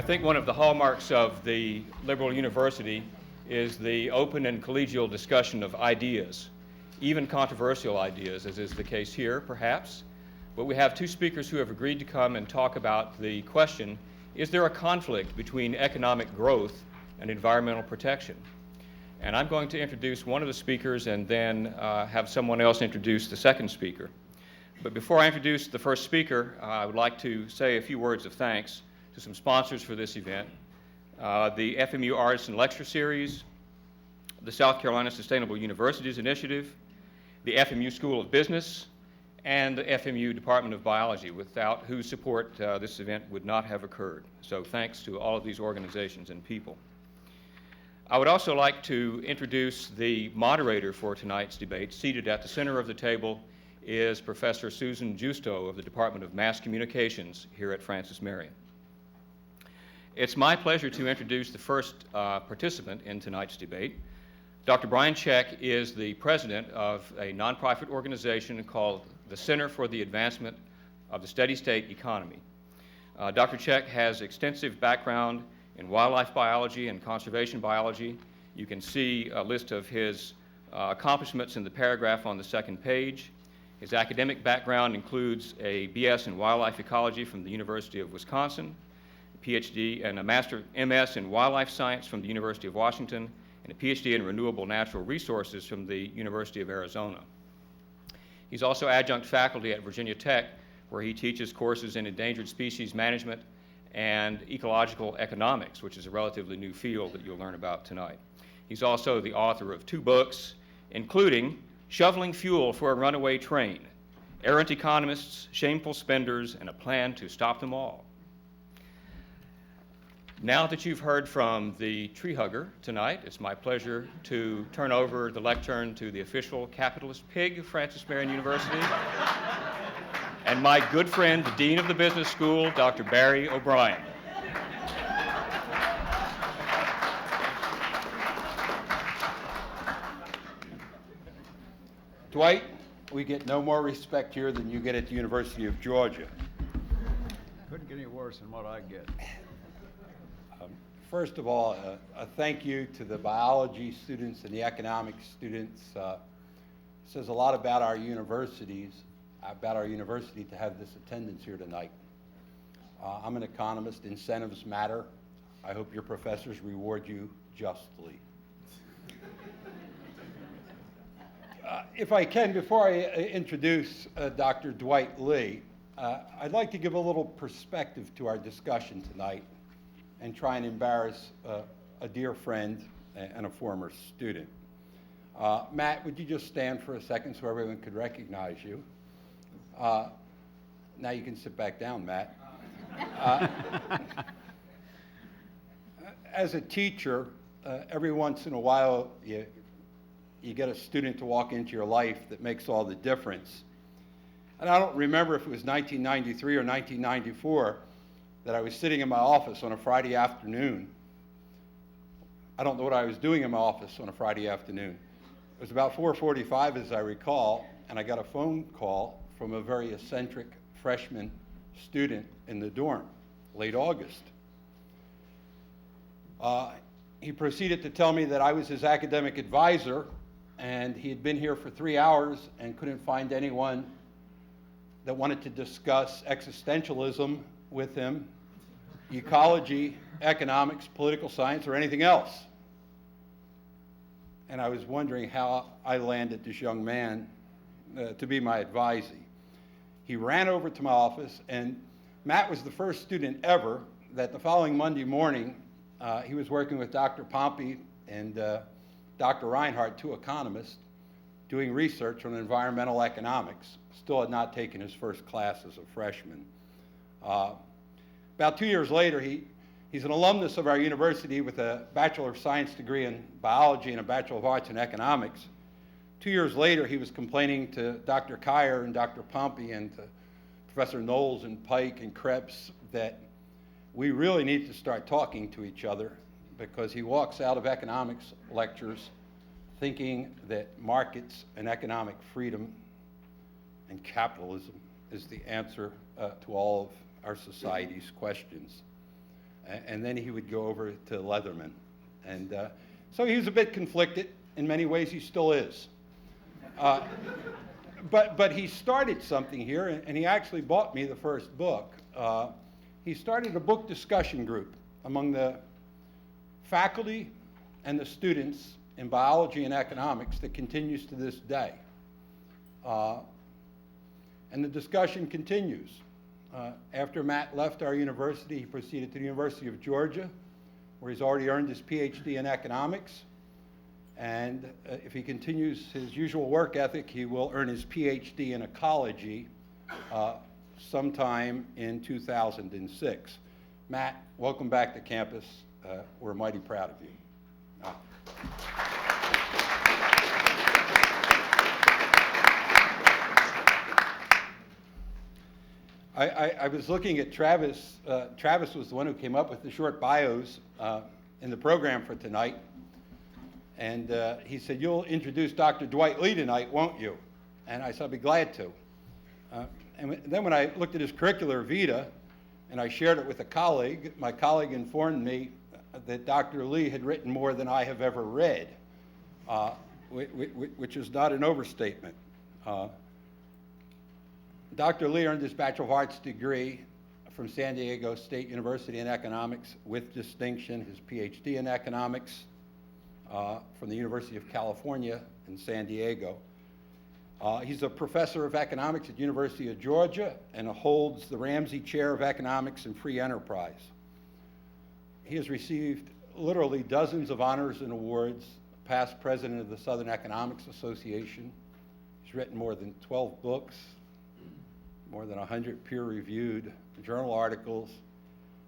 think one of the hallmarks of the liberal university is the open and collegial discussion of ideas, even controversial ideas, as is the case here, perhaps. But we have two speakers who have agreed to come and talk about the question, is there a conflict between economic growth and environmental protection? And I'm going to introduce one of the speakers and then have someone else introduce the second speaker. But before I introduce the first speaker, I would like to say a few words of thanks to some sponsors for this event, the FMU Artists and Lecture Series, the South Carolina Sustainable Universities Initiative, the FMU School of Business, and the FMU Department of Biology, without whose support this event would not have occurred. So thanks to all of these organizations and people. I would also like to introduce the moderator for tonight's debate. Seated at the center of the table is Professor Susan GIUSTO of the Department of Mass Communications here at Francis Marion. It's my pleasure to introduce the first participant in tonight's debate. Dr. Brian Czech is the president of a nonprofit organization called the Center for the Advancement of the Steady State Economy. Dr. Czech has extensive background in wildlife biology and conservation biology. You can see a list of his accomplishments in the paragraph on the second page. His academic background includes a BS in wildlife ecology from the University of Wisconsin, a PhD and a Master MS in wildlife science from the University of Washington, and a PhD in renewable natural resources from the University of Arizona. He's also adjunct faculty at Virginia Tech, where he teaches courses in endangered species management and ecological economics, which is a relatively new field that you'll learn about tonight. He's also the author of 2 books, including Shoveling Fuel for a Runaway Train, Errant Economists, Shameful Spenders, and a Plan to Stop Them All. Now that you've heard from the tree hugger tonight, it's my pleasure to turn over the lectern to the official capitalist pig of Francis Marion University, and my good friend, the Dean of the Business School, Dr. Barry O'Brien. Dwight, we get no more respect here than you get at the University of Georgia. Couldn't get any worse than what I get. First of all, a thank you to the biology students and the economics students. Says a lot about our university to have this attendance here tonight. I'm an economist. Incentives matter. I hope your professors reward you justly. If I can, before I introduce Dr. DWIGHTLEE, I'd like to give a little perspective to our discussion tonight and try and embarrass a dear friend and a former student. Matt, would you just stand for a second so everyone could recognize you? Now you can sit back down, Matt. As a teacher, every once in a while you get a student to walk into your life that makes all the difference. And I don't remember if it was 1993 or 1994 that I was sitting in my office on a Friday afternoon. I don't know what I was doing in my office on a Friday afternoon. It was about 4:45, as I recall, and I got a phone call from a very eccentric freshman student in the dorm, late August. He proceeded to tell me that I was his academic advisor, and he had been here for 3 hours and couldn't find anyone that wanted to discuss existentialism with him, ecology, economics, political science, or anything else. And I was wondering how I landed this young man to be my advisee. He ran over to my office, and Matt was the first student ever that the following Monday morning, he was working with Dr. Pompey and Dr. Reinhardt, 2 economists, doing research on environmental economics. Still had not taken his first class as a freshman. About 2 years later, he's an alumnus of our university with a Bachelor of Science degree in biology and a Bachelor of Arts in economics. 2 years later, he was complaining to Dr. Kyer and Dr. Pompey and to Professor Knowles and Pike and Krebs that we really need to start talking to each other, because he walks out of economics lectures thinking that markets and economic freedom and capitalism is the answer to all of our society's questions. and then he would go over to Leatherman. And so he was a bit conflicted. In many ways, he still is. But he started something here, and he actually bought me the first book. He started a book discussion group among the faculty and the students in biology and economics that continues to this day. And the discussion continues. After Matt left our university, he proceeded to the University of Georgia, where he's already earned his PhD in economics. And if he continues his usual work ethic, he will earn his PhD in ecology sometime in 2006. Matt, welcome back to campus. We're mighty proud of you. I was looking at Travis. Travis was the one who came up with the short bios in the program for tonight. And he said, "You'll introduce Dr. Dwight Lee tonight, won't you?" And I said, "I'll be glad to." And then when I looked at his curricular vitae and I shared it with a colleague, my colleague informed me that Dr. Lee had written more than I have ever read, which is not an overstatement. Dr. Lee earned his Bachelor of Arts degree from San Diego State University in economics with distinction, his PhD in economics from the University of California in San Diego. He's a professor of economics at University of Georgia and holds the RAMSEY Chair of Economics and Free Enterprise. He has received literally dozens of honors and awards, past president of the Southern Economics Association. He's written more than 12 books, more than 100 peer-reviewed journal articles,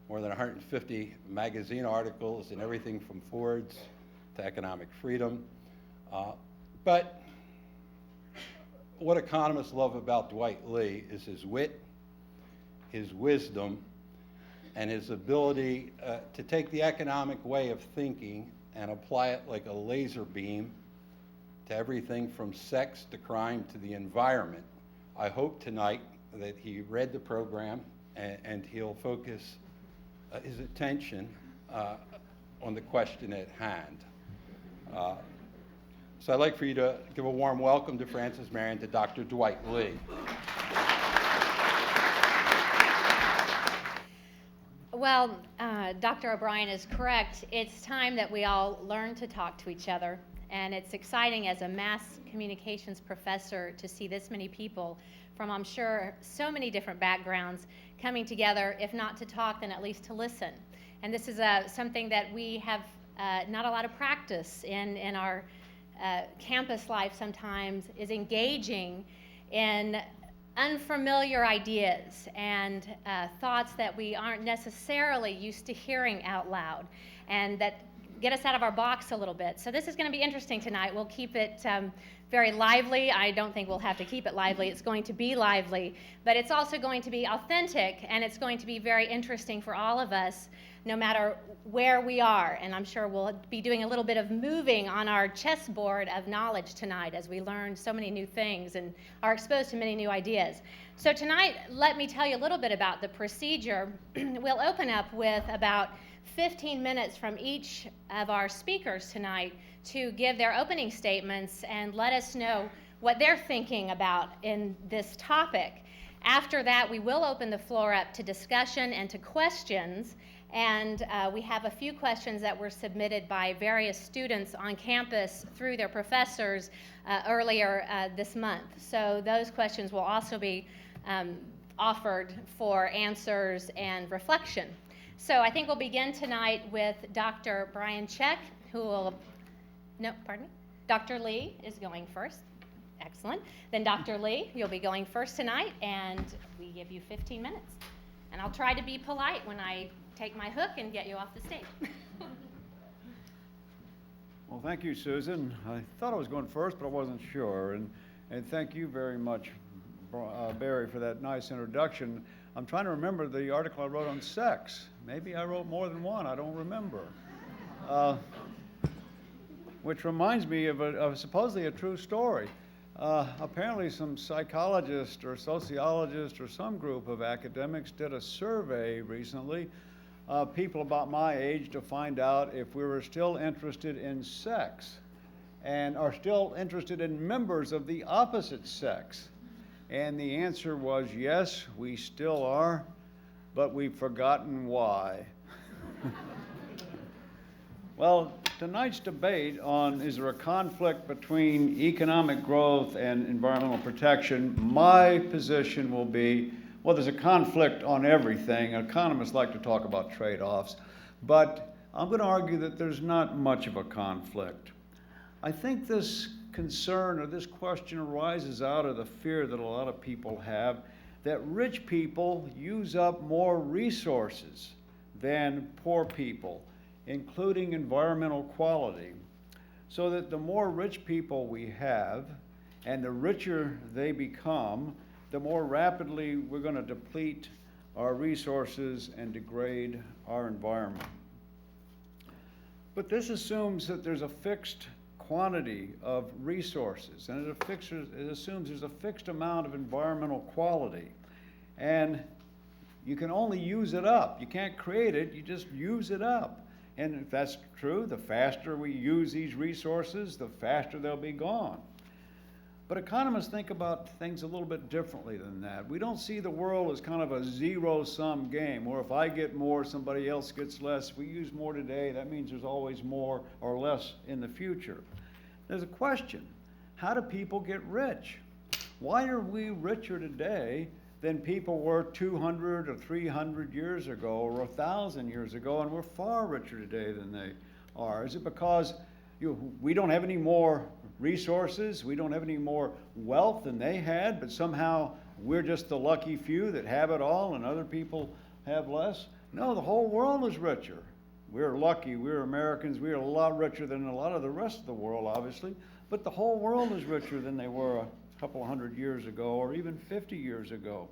more than 150 magazine articles, and everything from Ford's to Economic Freedom. But what economists love about Dwight Lee is his wit, his wisdom, and his ability to take the economic way of thinking and apply it like a laser beam to everything from sex to crime to the environment. I hope tonight that he read the program and he'll focus his attention on the question at hand. So I'd like for you to give a warm welcome to Francis Marion, to Dr. Dwight Lee. Well, Dr. O'Brien is correct. It's time that we all learn to talk to each other. And it's exciting as a mass communications professor to see this many people from, I'm sure, so many different backgrounds coming together, if not to talk, then at least to listen. And this is something that we have not a lot of practice in our campus life sometimes, is engaging in unfamiliar ideas and thoughts that we aren't necessarily used to hearing out loud, and that get us out of our box a little bit. So this is going to be interesting tonight. We'll keep it very lively. I don't think we'll have to keep it lively. It's going to be lively, but it's also going to be authentic, and it's going to be very interesting for all of us, no matter where we are. And I'm sure we'll be doing a little bit of moving on our chessboard of knowledge tonight as we learn so many new things and are exposed to many new ideas. So tonight, let me tell you a little bit about the procedure. We'll open up with about 15 minutes from each of our speakers tonight to give their opening statements and let us know what they're thinking about in this topic. After that, we will open the floor up to discussion and to questions. And we have a few questions that were submitted by various students on campus through their professors earlier this month. So those questions will also be offered for answers and reflection. So I think we'll begin tonight with Dr. Brian Czech, who will, no, pardon me, Dr. Lee is going first. Excellent. Then Dr. Lee, you'll be going first tonight, and we give you 15 minutes. And I'll try to be polite when I take my hook and get you off the stage. Well, thank you, Susan. I thought I was going first, but I wasn't sure. And thank you very much, Barry, for that nice introduction. I'm trying to remember the article I wrote on sex. Maybe I wrote more than one, I don't remember. Which reminds me of supposedly a true story. Apparently some psychologist or sociologist or some group of academics did a survey recently people about my age to find out if we were still interested in sex and are still interested in members of the opposite sex. And the answer was yes, we still are, but we've forgotten why. Well, tonight's debate on is there a conflict between economic growth and environmental protection, my position will be, well, there's a conflict on everything. Economists like to talk about trade-offs, but I'm going to argue that there's not much of a conflict. I think this concern or this question arises out of the fear that a lot of people have that rich people use up more resources than poor people, including environmental quality, so that the more rich people we have and the richer they become, the more rapidly we're going to deplete our resources and degrade our environment. But this assumes that there's a fixed quantity of resources, and it assumes there's a fixed amount of environmental quality, and you can only use it up. You can't create it, you just use it up. And if that's true, the faster we use these resources, the faster they'll be gone. But economists think about things a little bit differently than that. We don't see the world as kind of a zero-sum game, where if I get more, somebody else gets less. If we use more today, that means there's always more or less in the future. There's a question. How do people get rich? Why are we richer today than people were 200 or 300 years ago or 1,000 years ago, and we're far richer today than they are? Is it because we don't have any more resources, we don't have any more wealth than they had, but somehow we're just the lucky few that have it all and other people have less? No, the whole world is richer. We're lucky, we're Americans, we're a lot richer than a lot of the rest of the world, obviously, but the whole world is richer than they were a couple hundred years ago or even 50 years ago.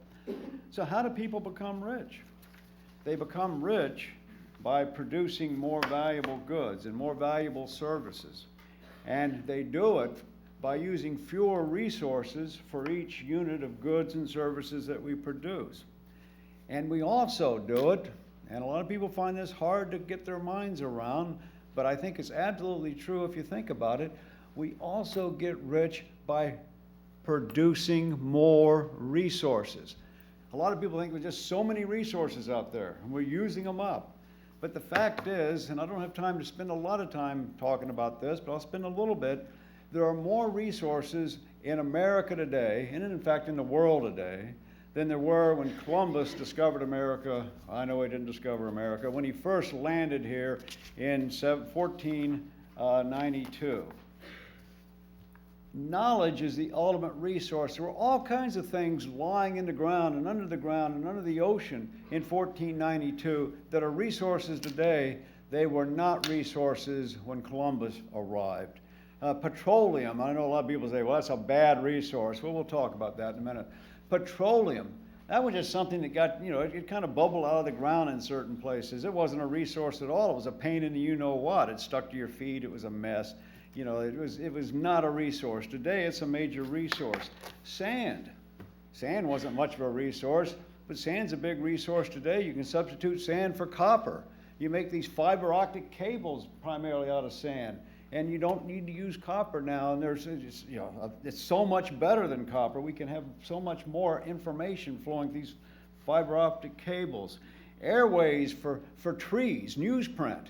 So how do people become rich? They become rich by producing more valuable goods and more valuable services. And they do it by using fewer resources for each unit of goods and services that we produce. And we also do it, and a lot of people find this hard to get their minds around, but I think it's absolutely true if you think about it, we also get rich by producing more resources. A lot of people think there's just so many resources out there and we're using them up. But the fact is, and I don't have time to spend a lot of time talking about this, but I'll spend a little bit, there are more resources in America today, and in fact in the world today, than there were when Columbus discovered America. I know he didn't discover America, when he first landed here in 1492. Knowledge is the ultimate resource. There were all kinds of things lying in the ground and under the ocean in 1492 that are resources today. They were not resources when Columbus arrived. Petroleum, I know a lot of people say, well, that's a bad resource. Well, we'll talk about that in a minute. Petroleum, that was just something that got, it kind of bubbled out of the ground in certain places. It wasn't a resource at all. It was a pain in the you-know-what. It stuck to your feet. It was a mess. It was not a resource. Today, it's a major resource. Sand. Sand wasn't much of a resource, but sand's a big resource today. You can substitute sand for copper. You make these fiber optic cables primarily out of sand, and you don't need to use copper now. And it's so much better than copper. We can have so much more information flowing through these fiber optic cables. Airways for trees, newsprint.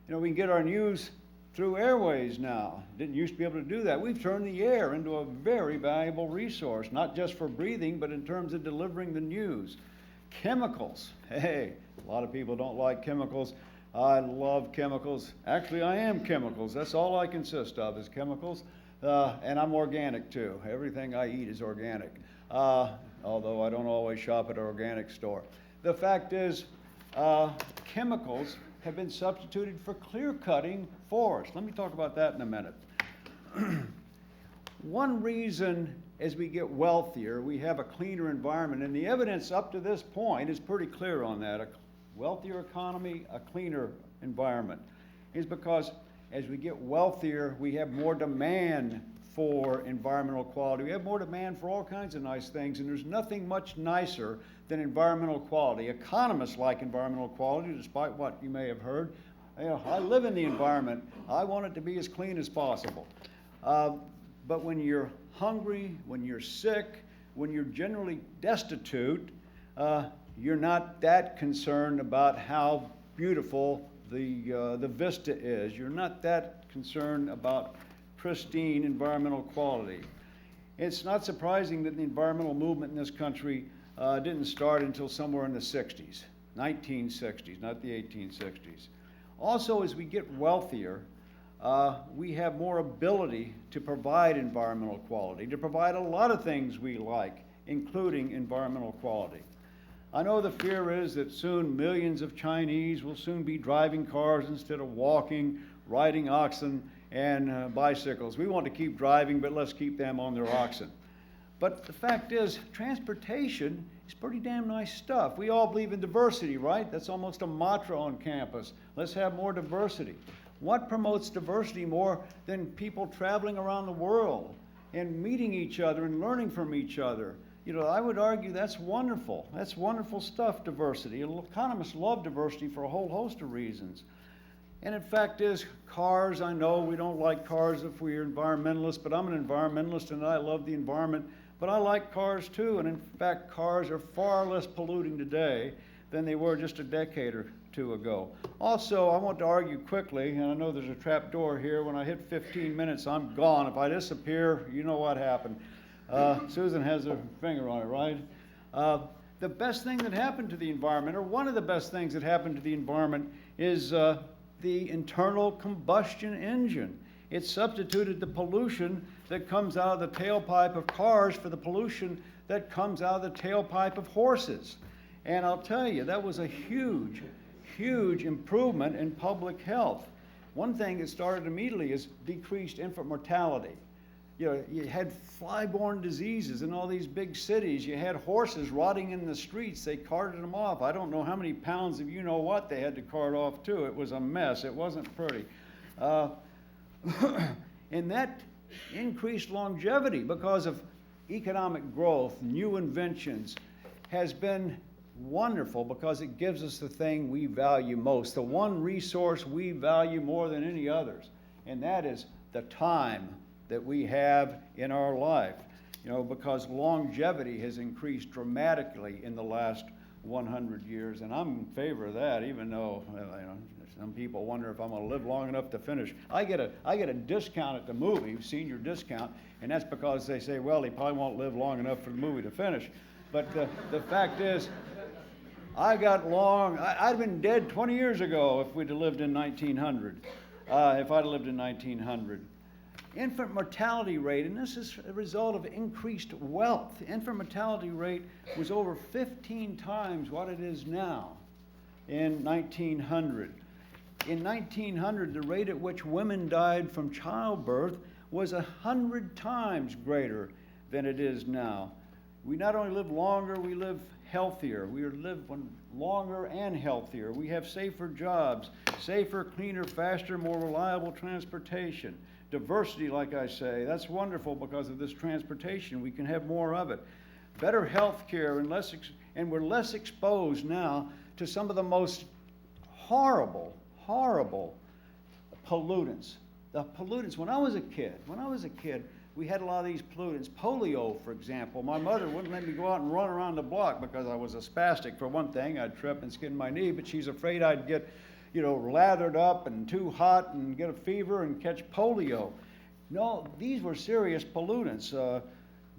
We can get our news through airways now. Didn't used to be able to do that. We've turned the air into a very valuable resource, not just for breathing, but in terms of delivering the news. Chemicals. Hey, a lot of people don't like chemicals. I love chemicals. Actually, I am chemicals. That's all I consist of is chemicals. And I'm organic too. Everything I eat is organic. Although I don't always shop at an organic store. The fact is, chemicals have been substituted for clear-cutting forests. Let me talk about that in a minute. One reason as we get wealthier, we have a cleaner environment, and the evidence up to this point is pretty clear on that. A wealthier economy, a cleaner environment, is because as we get wealthier, we have more demand for environmental quality. We have more demand for all kinds of nice things, and there's nothing much nicer than environmental quality. Economists like environmental quality, despite what you may have heard. You know, I live in the environment. I want it to be as clean as possible. But when you're hungry, when you're sick, when you're generally destitute, you're not that concerned about how beautiful the vista is. You're not that concerned about pristine environmental quality. It's not surprising that the environmental movement in this country didn't start until somewhere in the 60s, 1960s, not the 1860s. Also, as we get wealthier, we have more ability to provide environmental quality, to provide a lot of things we like, including environmental quality. I know the fear is that soon millions of Chinese will soon be driving cars instead of walking, riding oxen, and bicycles. We want to keep driving, but let's keep them on their oxen. But the fact is, transportation is pretty damn nice stuff. We all believe in diversity, right? That's almost a mantra on campus. Let's have more diversity. What promotes diversity more than people traveling around the world and meeting each other and learning from each other? You know, I would argue that's wonderful. That's wonderful stuff, diversity. Economists love diversity for a whole host of reasons. And in fact is, cars, I know we don't like cars if we're environmentalists, but I'm an environmentalist and I love the environment, but I like cars too. And in fact, cars are far less polluting today than they were just a decade or two ago. Also, I want to argue quickly, and I know there's a trap door here. When I hit 15 minutes, I'm gone. If I disappear, you know what happened. Susan has her finger on it, right? The best thing that happened to the environment, or one of the best things that happened to the environment, is the internal combustion engine. It substituted the pollution that comes out of the tailpipe of cars for the pollution that comes out of the tailpipe of horses. And I'll tell you, that was a huge, huge improvement in public health. One thing that started immediately is decreased infant mortality. You know, you had fly-borne diseases in all these big cities. You had horses rotting in the streets. They carted them off. I don't know how many pounds of you-know-what they had to cart off, too. It was a mess. It wasn't pretty. And that increased longevity because of economic growth, new inventions, has been wonderful because it gives us the thing we value most, the one resource we value more than any others, and that is the time that we have in our life. You know, because longevity has increased dramatically in the last 100 years, and I'm in favor of that, even though you know, some people wonder if I'm going to live long enough to finish. I get a discount at the movie, senior discount, and that's because they say, well, he probably won't live long enough for the movie to finish. But the fact is, I'd have been dead 20 years ago if we'd have lived in 1900, if I'd lived in 1900. Infant mortality rate, and this is a result of increased wealth. The infant mortality rate was over 15 times what it is now in 1900. In 1900, the rate at which women died from childbirth was 100 times greater than it is now. We not only live longer, we live healthier. We live longer and healthier. We have safer jobs, safer, cleaner, faster, more reliable transportation. Diversity, like I say, that's wonderful because of this transportation. We can have more of it. Better health care, and we're less exposed now to some of the most horrible pollutants. The pollutants, when I was a kid, we had a lot of these pollutants. Polio, for example. My mother wouldn't let me go out and run around the block because I was a spastic, for one thing. I'd trip and skin my knee, but she's afraid I'd get, you know, lathered up and too hot and get a fever and catch polio. No, these were serious pollutants.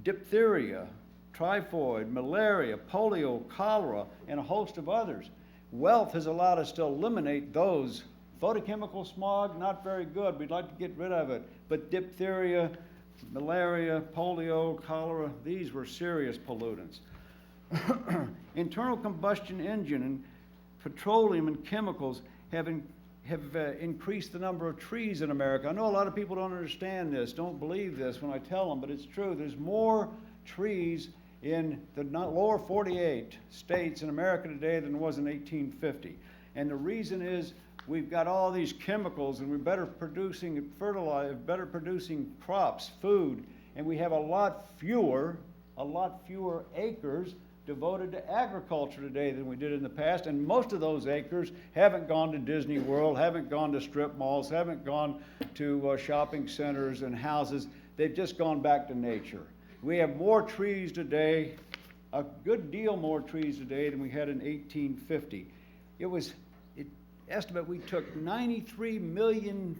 Diphtheria, typhoid, malaria, polio, cholera, and a host of others. Wealth has allowed us to eliminate those. Photochemical smog, not very good. We'd like to get rid of it. But diphtheria, malaria, polio, cholera, these were serious pollutants. Internal combustion engine and petroleum and chemicals have increased the number of trees in America. I know a lot of people don't understand this, don't believe this when I tell them, but it's true. There's more trees in the lower 48 states in America today than there was in 1850. And the reason is we've got all these chemicals, and we're better producing fertilizer, better producing crops, food, and we have a lot fewer acres devoted to agriculture today than we did in the past, and most of those acres haven't gone to Disney World, haven't gone to strip malls, haven't gone to shopping centers and houses. They've just gone back to nature. We have more trees today, a good deal more trees today than we had in 1850. Estimate we took 93 million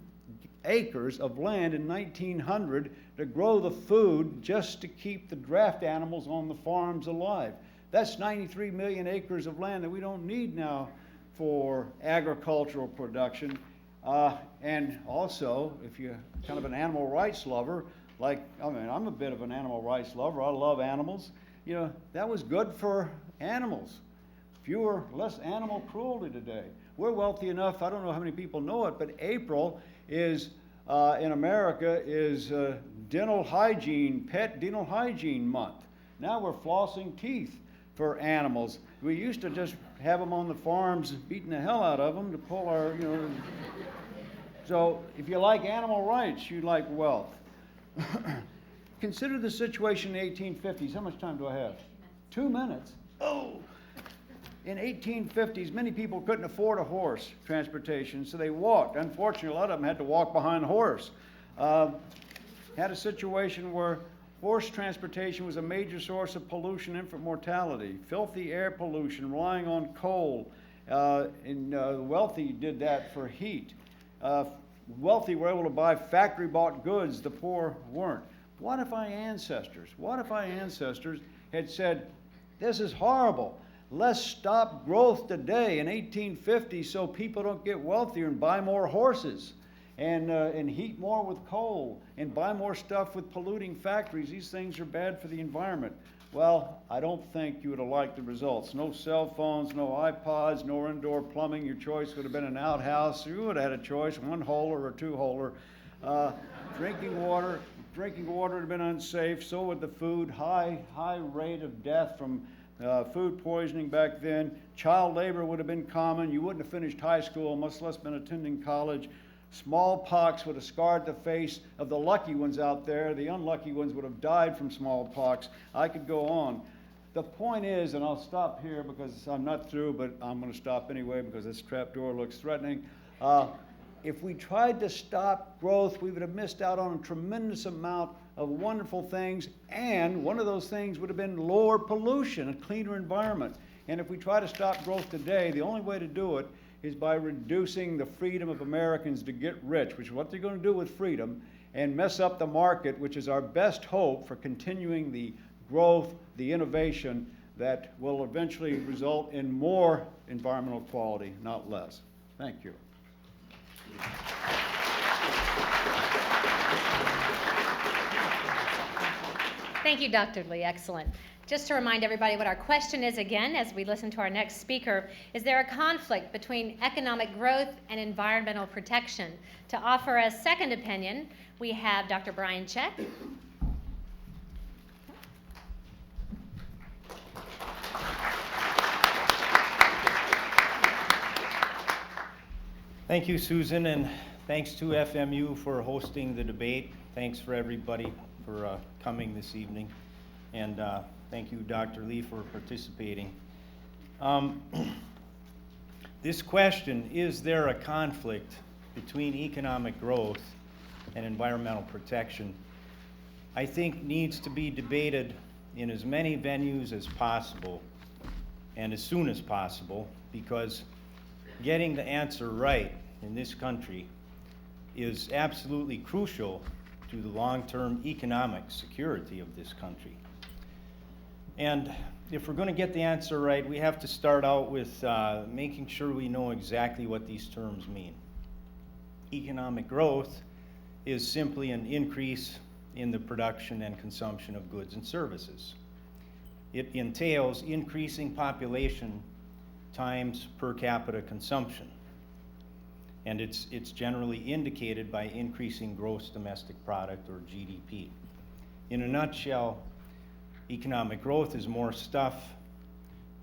acres of land in 1900 to grow the food just to keep the draft animals on the farms alive. That's 93 million acres of land that we don't need now for agricultural production. And also, if you're kind of an animal rights lover, I'm a bit of an animal rights lover. I love animals. You know, that was good for animals. Less animal cruelty today. We're wealthy enough, I don't know how many people know it, but April is, in America, is pet dental hygiene month. Now we're flossing teeth for animals. We used to just have them on the farms beating the hell out of them to pull our, So if you like animal rights, you like wealth. Consider the situation in the 1850s. How much time do I have? 2 minutes. Oh! In 1850s, many people couldn't afford a horse transportation, so they walked. Unfortunately, a lot of them had to walk behind a horse. Had a situation where horse transportation was a major source of pollution, infant mortality, filthy air pollution, relying on coal. The wealthy did that for heat. Wealthy were able to buy factory-bought goods, the poor weren't. What if our ancestors had said, this is horrible. Let's stop growth today in 1850 so people don't get wealthier and buy more horses and heat more with coal and buy more stuff with polluting factories. These things are bad for the environment. Well, I don't think you would have liked the results. No cell phones, no iPods, no indoor plumbing. Your choice would have been an outhouse. You would have had a choice, 1-holer or 2-holer. Drinking water would have been unsafe. So would the food. High rate of death from food poisoning back then. Child labor would have been common. You wouldn't have finished high school, much less been attending college. Smallpox would have scarred the face of the lucky ones out there. The unlucky ones would have died from smallpox. I could go on. The point is, and I'll stop here because I'm not through, but I'm going to stop anyway because this trapdoor looks threatening. If we tried to stop growth, we would have missed out on a tremendous amount of wonderful things, and one of those things would have been lower pollution, a cleaner environment. And if we try to stop growth today, the only way to do it is by reducing the freedom of Americans to get rich, which is what they're going to do with freedom, and mess up the market, which is our best hope for continuing the growth, the innovation that will eventually result in more environmental quality, not less. Thank you. Thank you, Dr. Lee. Excellent. Just to remind everybody what our question is again as we listen to our next speaker, is there a conflict between economic growth and environmental protection? To offer a second opinion, we have Dr. Brian Czech. Thank you, Susan, and thanks to FMU for hosting the debate. Thanks for everybody for coming this evening, and thank you, Dr. Lee, for participating. This question, is there a conflict between economic growth and environmental protection, I think needs to be debated in as many venues as possible and as soon as possible, because getting the answer right in this country is absolutely crucial to the long-term economic security of this country. And if we're going to get the answer right, we have to start out with making sure we know exactly what these terms mean. Economic growth is simply an increase in the production and consumption of goods and services. It entails increasing population times per capita consumption. And it's generally indicated by increasing gross domestic product, or GDP. In a nutshell, economic growth is more stuff,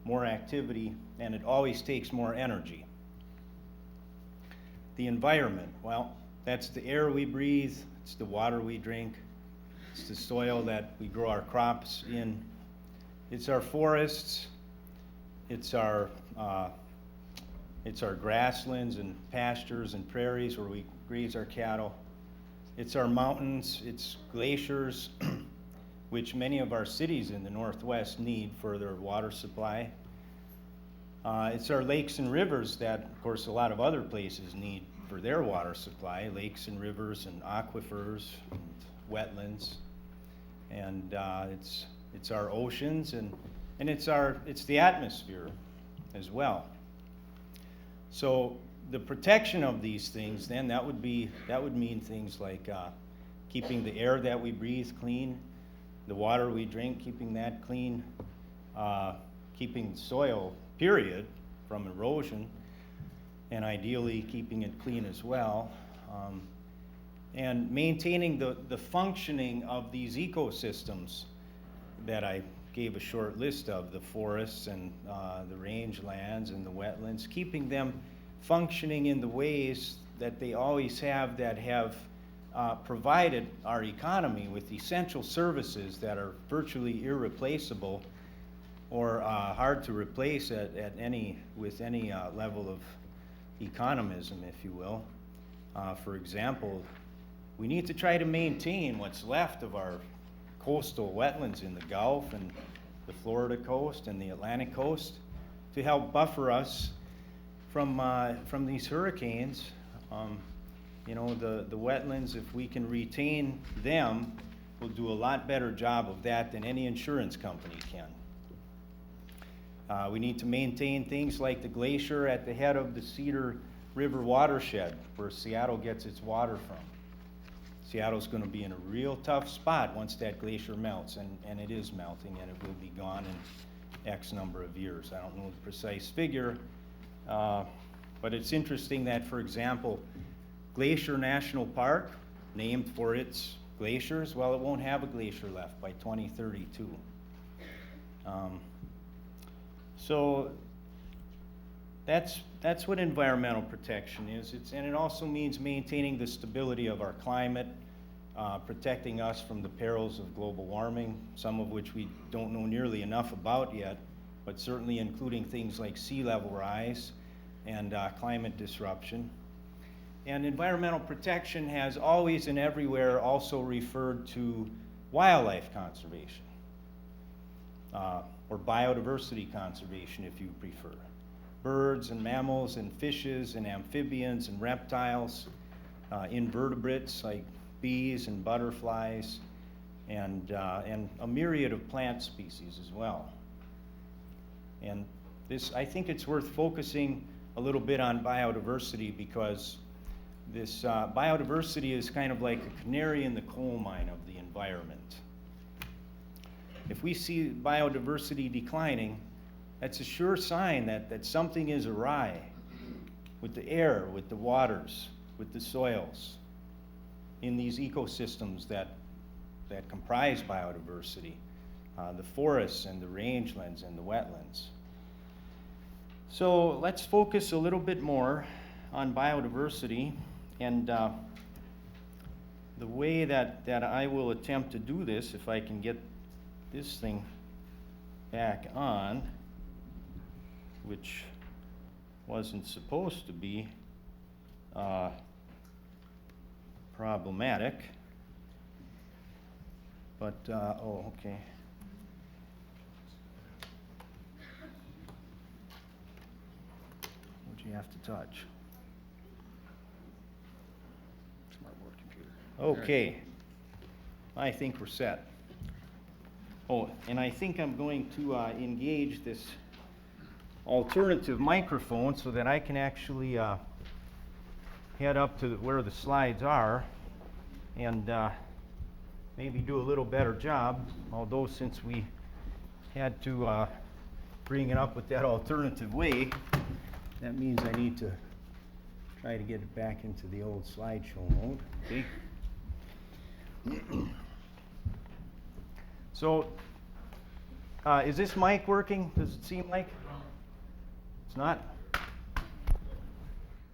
more activity, and it always takes more energy. The environment, well, that's the air we breathe, it's the water we drink, it's the soil that we grow our crops in, it's our forests, it's our grasslands and pastures and prairies where we graze our cattle. It's our mountains, it's glaciers, which many of our cities in the Northwest need for their water supply. It's our lakes and rivers that, of course, a lot of other places need for their water supply, lakes and rivers and aquifers and wetlands. And it's our oceans and it's the atmosphere as well. So the protection of these things, then, that would mean things like keeping the air that we breathe clean, the water we drink, keeping that clean, keeping the soil, period, from erosion, and ideally keeping it clean as well, and maintaining the functioning of these ecosystems that I gave a short list of, the forests and the rangelands and the wetlands, keeping them functioning in the ways that they always have, that have provided our economy with essential services that are virtually irreplaceable or hard to replace with any level of economism, if you will. For example, we need to try to maintain what's left of our coastal wetlands in the Gulf and the Florida coast and the Atlantic coast to help buffer us from these hurricanes. You know, the wetlands, if we can retain them, we'll do a lot better job of that than any insurance company can. We need to maintain things like the glacier at the head of the Cedar River watershed, where Seattle gets its water from. Seattle's going to be in a real tough spot once that glacier melts, and it is melting, and it will be gone in X number of years. I don't know the precise figure, but it's interesting that, for example, Glacier National Park, named for its glaciers, well, it won't have a glacier left by 2032. So that's what environmental protection is. And it also means maintaining the stability of our climate, protecting us from the perils of global warming, some of which we don't know nearly enough about yet, but certainly including things like sea level rise and climate disruption. And environmental protection has always and everywhere also referred to wildlife conservation, or biodiversity conservation if you prefer. Birds and mammals and fishes and amphibians and reptiles, invertebrates like bees and butterflies, and a myriad of plant species as well. And I think it's worth focusing a little bit on biodiversity, because this biodiversity is kind of like a canary in the coal mine of the environment. If we see biodiversity declining, that's a sure sign that something is awry with the air, with the waters, with the soils, in these ecosystems that comprise biodiversity, the forests and the rangelands and the wetlands. So let's focus a little bit more on biodiversity, and the way that I will attempt to do this, if I can get this thing back on, which wasn't supposed to be problematic, but oh, okay. What'd you have to touch? Smartboard computer. Okay, I think we're set. Oh, and I think I'm going to engage this alternative microphone so that I can actually head up to where the slides are and maybe do a little better job, although since we had to bring it up with that alternative way, that means I need to try to get it back into the old slideshow mode. Okay. So, is this mic working? Does it seem like? It's not?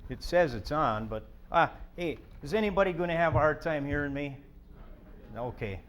It says it's on, but, hey, is anybody gonna have a hard time hearing me? Okay,